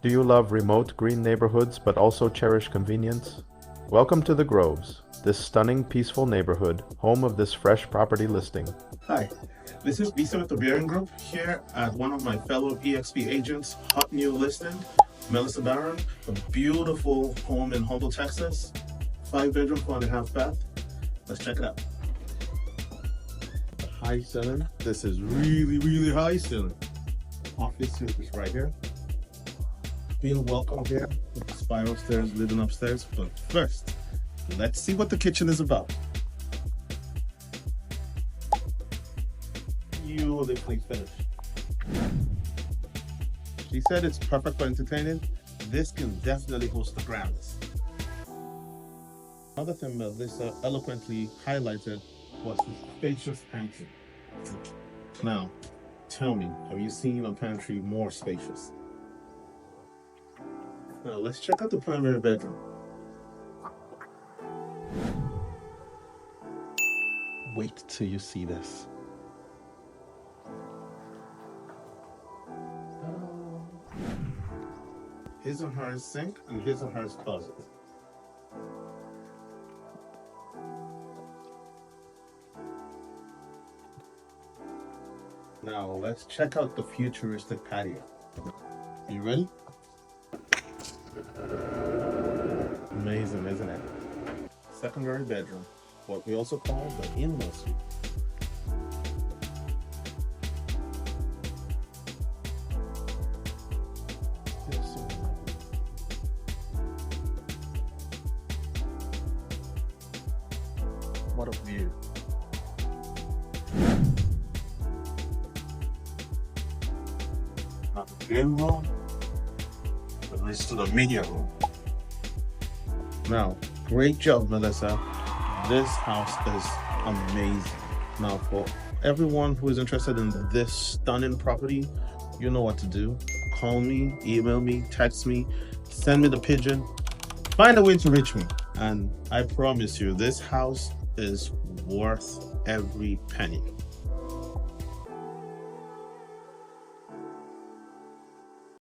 Do you love remote green neighborhoods but also cherish convenience? Welcome to the Groves, this stunning, peaceful neighborhood, home of this fresh property listing. Hi, this is Lisa with the Bearing Group here at one of my fellow EXP agents, hot new listing, Melissa Barron, a beautiful home in Humble, Texas, 5-bedroom, 4.5 bath. Let's check it out. High ceiling. This is really high ceiling. Office suite is right here. Feel welcome here with the spiral stairs leading upstairs. But first, let's see what the kitchen is about. Beautifully finished. She said it's perfect for entertaining. This can definitely host the grandest. Another thing Melissa eloquently highlighted was the spacious pantry. Now, tell me, have you seen a pantry more spacious? Now, let's check out the primary bedroom. Wait till you see this. His and hers sink and his and hers closet. Now let's check out the futuristic patio. You ready? Amazing, isn't it? Secondary bedroom, what we also call the in-law suite. What a view. Now the game room leads to the media room. Now, great job, Melissa. This house is amazing. Now, for everyone who is interested in this stunning property, you know what to do. Call me, email me, text me, send me the pigeon. Find a way to reach me. And I promise you, this house is worth every penny.